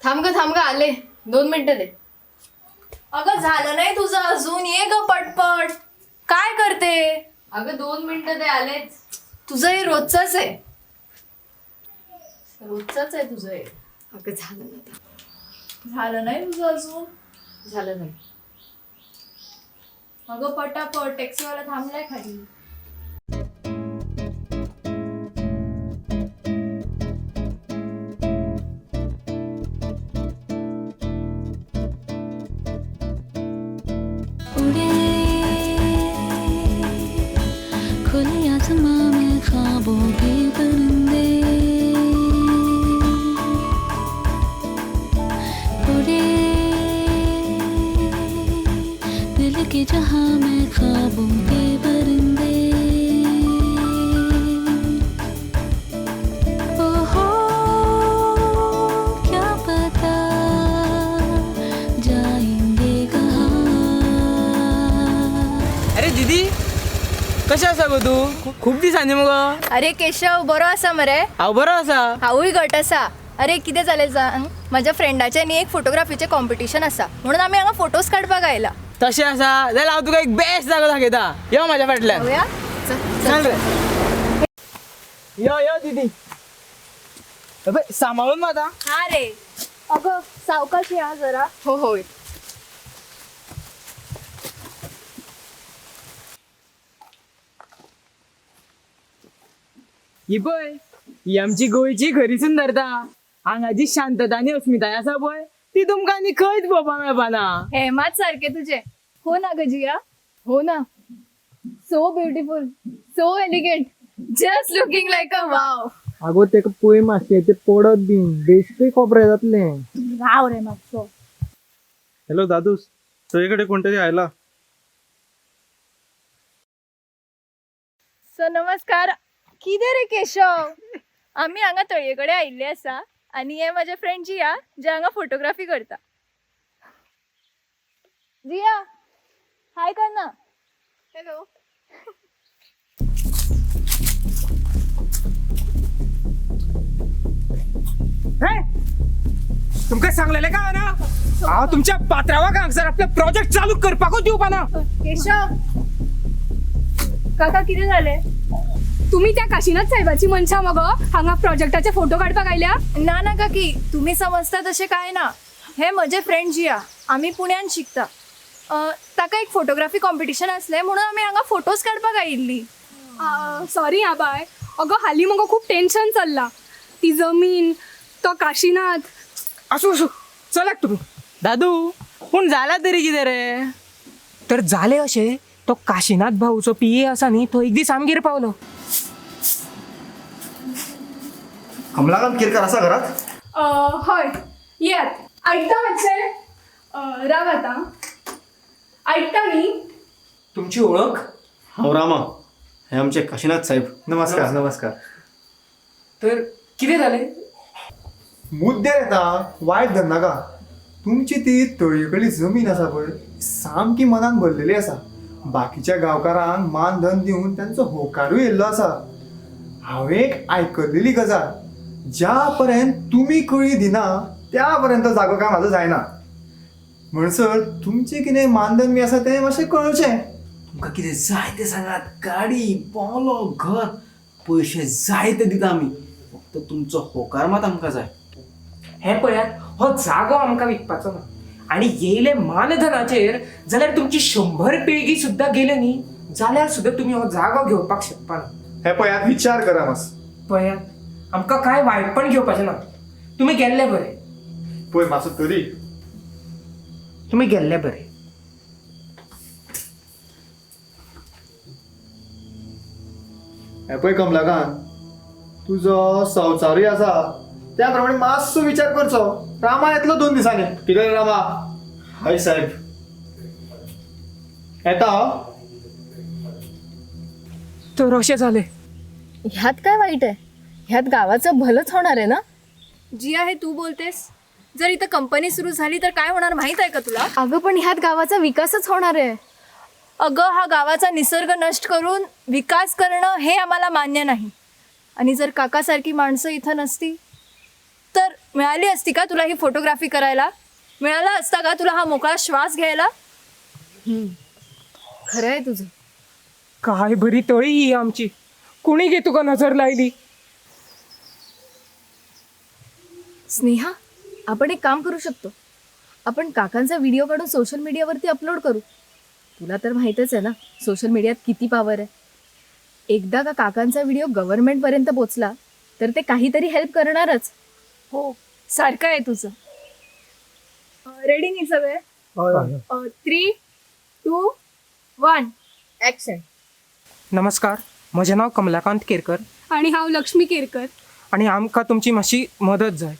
थांब ग आले 2 मिनिटं दे. अगं झालं नाही तुझं अजून, ये ग पटपट. काय करते? अगं 2 मिनिटं दे, आलेच. तुझं हे रोजचंच आहे. रोजच आहे तुझं हे. अगं झालं ना. झालं नाही तुझं अजून? झालं नाही. अगं पटापट, टॅक्सीवाला थांबलाय खाली. खुली आसमां में ख्वाबों के परिंदे उड़े, दिल के जहां में ख्वाबों के परिंदे. ओहो क्या पता जाएंगे कहाँ. अरे दीदी कशें आसा गो तू? खूब दिसांनी मगो. अरे केशव, बरो आसा मरे? हांव बरो आसा. हांवूय घट आसा. अरे कितें जालें सांग, म्हज्या फ्रेंडाचें न्ही एक फोटोग्राफीचें कॉम्पिटिशन आसा, म्हणून आमी हांगा फोटोज काडपाक आयला. तशें आसा जाल्यार हांव तुका एक बेस्ट जागो दाखयता. यो म्हाज्या फाटल्यान. जाऊया? चल रे. यो दीदी. अबे सांबाळून माता. हा रे. अगं सावकाश या जरा. हो होय. ही पळय, ही आमची गोंयची खरी सुंदरता. हांगाची शांतता आनी अस्मिताय आसा पळय ती तुमकां आनी खंयच पळोवपाक मेळपाना. हे मात सारखे तुझे. हो ना ग जिया? हो ना. So beautiful, so elegant, just looking like a wow. आगो तेका पळय मातशें ते पडत बीन बेश्टे खोबरें जातलें. राव रे मातसो. हॅलो दादूस, तुझ्याकडे कोणतरी आयला. सो नमस्कार. कितें रे केशव, आमी हांगा तळये आयिल्ले आसा आनी हे माझे फ्रेंड जिया जे हांगा फोटोग्राफी करता. जिया हाय कर ना. हॅलो. तुमकां सांगलेलें काय ना हांव तुमच्या पात्रावाक हांगसर आपले प्रोजेक्ट चालू करपाकूच दिवपाना. केशव काका कितें जालें? तुम्ही त्या काशीनाथ साहेबाची मनशा मग हांगा प्रोजेक्टाचे फोटो काढपाक आयल्या? ना ना काकी, तुम्ही समजता तशें काय ना. हे म्हजे फ्रेंड जिया, आमी पुण्यान शिकता. ताका एक फोटोग्राफी कॉम्पिटिशन आसलें म्हणून आमी हांगा फोटोज काडपाक आयिल्ली. सॉरी आबाय, अगं हाली मगो खूप टेन्शन चल्ला. ती जमीन, तो काशीनाथ. असो चलात तुम्ही. दादू पूण जाला तरी कितें रे? तर जालें अशें, तो काशीनाथ भाऊचो PA आसा न्ही तो एक दीस आमगेर पावलो. कमलाकांत केरकर असा घरात? हय येत. ऐकता मातशें राव आता. ऐकता न्ही? तुमची ओळख? हांव रामा, हे आमचे काशीनाथ साहेब. नमस्कार. नमस्कार. तर कितें जालें? मुद्दे येता वायट धरनाका. तुमची ती तळयेकडली जमीन आसा पळय सामकी मनान भरलेली आसा. बाकीच्या गांवकारांक मान धन दिवन तांचो होकारूय येयल्लो आसा. हांवें एक आयकल्लेली गजाल, ज्या पर्यंत तुमी कळी दिना त्या पर्यंत जागो काय म्हाजो जायना. म्हणसर तुमचें कितें मानधन बी आसा तें मातशें कळचें. तुमकां कितें जाय तें सांगात. गाडी, बंगलो, घर, पयशे जाय ते दिता आमी. फक्त तुमचो होकार मात आमकां जाय. हे पळयात, हो जागो आमकां विकपाचो ना. आणि येयले मानधनाचेर जाल्यार तुमची 100 पिळगी सुद्धा गेले न्ही जाल्यार सुद्धा तुम्ही हो जागो घेवपाक शकपाना. हे पळयात, विचार करा मास. पळयात, आमकां कांय वायटपण घेवपाचें ना. तुम्ही गेल्ले बरे. पळय मातसो तरी. तुम्ही गेल्ले बरे. हे पळय कमलाकांत, तुजो संवसारूय आसा त्या प्रमाणे मातसो विचार करचो. रामा येतलो 2 दिसांनी. कितें रे रामा? हय साहेब येता. तर अशें जालें. ह्यात काय वाईट आहे? ह्यात गावाचं भलंच होणार आहे ना. जिया हे तू बोलतेस? जर इथं कंपनी सुरू झाली तर काय होणार माहित आहे का तुला? अगं पण ह्यात गावाचा विकासच होणार आहे. अगं हा गावाचा निसर्ग नष्ट करून विकास करणं हे आम्हाला मान्य नाही. आणि जर काकासारखी माणसं इथं नसती तर मिळाली असती का तुला ही फोटोग्राफी करायला? मिळाला असता का तुला हा मोकळा श्वास घ्यायला? खरं आहे तुझं. काय बरी तळी ही आमची. कोणी घे तुका नजर लायली? स्नेहा, आपण एक काम करू शकतो. आपण काकांचा व्हिडिओ काढून सोशल मीडियावरती अपलोड करू. तुला तर माहीतच आहे ना सोशल मीडियात किती पॉवर आहे. एकदा का काकांचा व्हिडिओ गव्हर्नमेंटपर्यंत पोचला तर ते काहीतरी हेल्प करणारच. हो, सारखं आहे तुझं. रेडी नाही सगळे? 3, 2, 1 ऍक्शन. नमस्कार, म्हजें नाव कमलाकांत केरकर आणि हांव लक्ष्मी केरकर. आणि आमकां तुमची मातशी मदत जाय.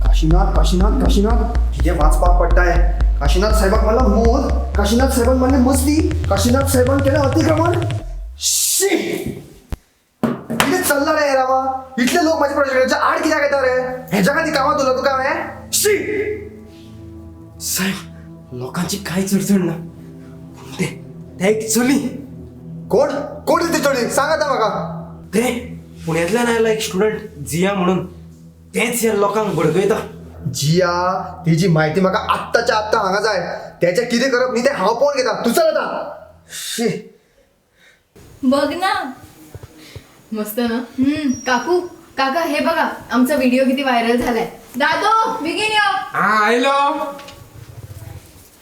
काशीनाथ काशीनाथ काशीनाथ किती वाचपाक पडटाय. काशीनाथ साहेबाक म्हणला मोद, काशीनाथ साहेबान म्हणले मस्ती, काशीनाथ साहेबान केलं अतिक्रमण. शी किती चालला रे रामा. इतले लोक माझ्या प्रोजेक्टाच्या आड कित्याक येता रे. हेच्या खातीर कामात उरला तुका हांवें. शी साहेब, लोकांची काय चडचड ना. ते एक चली. कोण कोण ती चोळी सांग आता म्हाका. ते पुण्यातल्यान आयला एक स्टुडंट जिया म्हणून. तेच ह्या लोकांक भडकयता. जिया तिची माहिती म्हाका आत्ताच्या आत्ता हांगा जाय. त्याच्या कितें करप न्ही तें हांव पळोवन घेता. तूं चल आता. शी बघ ना, मस्त ना. काकू काका हे बघा आमचा व्हिडिओ किती व्हायरल झालाय. दादो बिगिन यो. हा आयलो.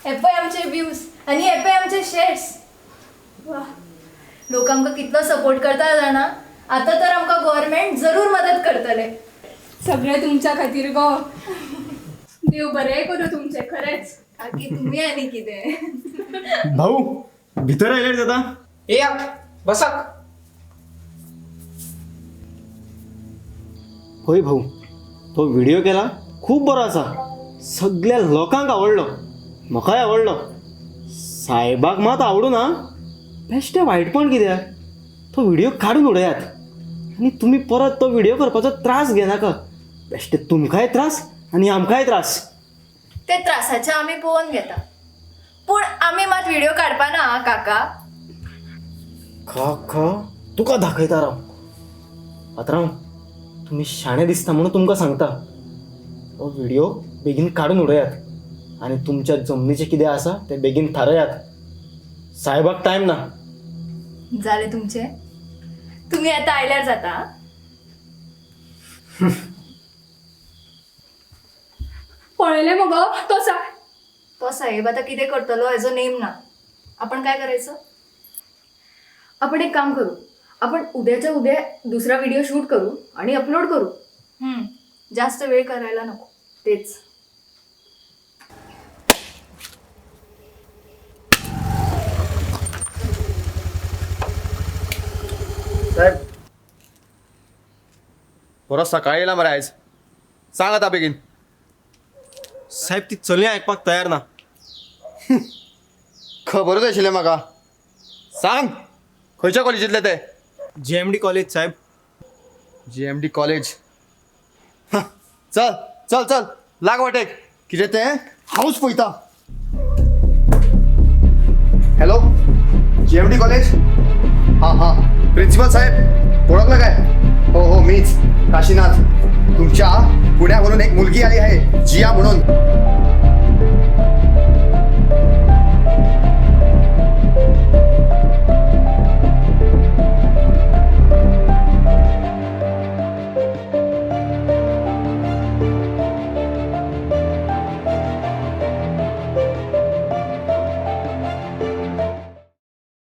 हे पळय आमचे व्ह्यूज आणि हे पळय आमचे शेअर्स. लोक आमकां कितलो सपोर्ट करता जाणा. आता तर आमकां गव्हर्नमेंट जरूर मदत करतले. सगळे तुमच्या खातीर गो. देव बरें करू तुमचे खरेंच. काकी तुम्ही आणि कितें. भाऊ भितर आयल्यार जाता. या बसाक. होय भाऊ, तो व्हिडिओ केला खूप बरो आसा. सगळ्या लोकांक आवडलो, म्हाकाय आवडलो. साहेबाक मात आवडू ना. बेश्टे वायटपण कित्याक. तो व्हिडिओ काडून उडयात आनी तुमी परत तो व्हिडिओ करपाचो त्रास घेनाका. बेश्टे तुमकांय त्रास आनी आमकांय त्रास. ते त्रासाचे आम्ही पळोवन घेता, पूण आम्ही मात व्हिडिओ काडपाना काका. खा तुका दाखयता राव. पात्रांव, तुम्ही शाणे दिसता म्हणून तुमकां सांगता. तो व्हिडिओ बेगीन काडून उडयात आनी तुमच्या जमनीचें कितें आसा तें बेगीन थारयात. साहेबाक टायम ना. झाले तुमचे. तुम्ही आता आयल्यार जाता. पळयले मगो तो तो साहेब आता किती करतलो हेजो नेम ना. आपण काय करायचं. आपण एक काम करू. आपण उद्याच्या उद्या दुसरा व्हिडिओ शूट करू आणि अपलोड करू. जास्त वेळ करायला नको. तेच साहेब परत सकाळी येयला मरे आयज. सांग आता बेगीन. साहेब ती चली आयकपाक तयार ना. खबरच आशिल्लें म्हाका. सांग खंयच्या कॉलेजींतले ते. JMD कॉलेज साहेब. JMD college. चल चल चल लाग वाटेक. कितें तें हांवूच पळयता. Hello JMD college. हां प्रिन्सिपल साहेब ओळखलं काय. हो मीच काशीनाथ. तुमच्या पुण्यावरून एक मुलगी आली आहे जिया म्हणून.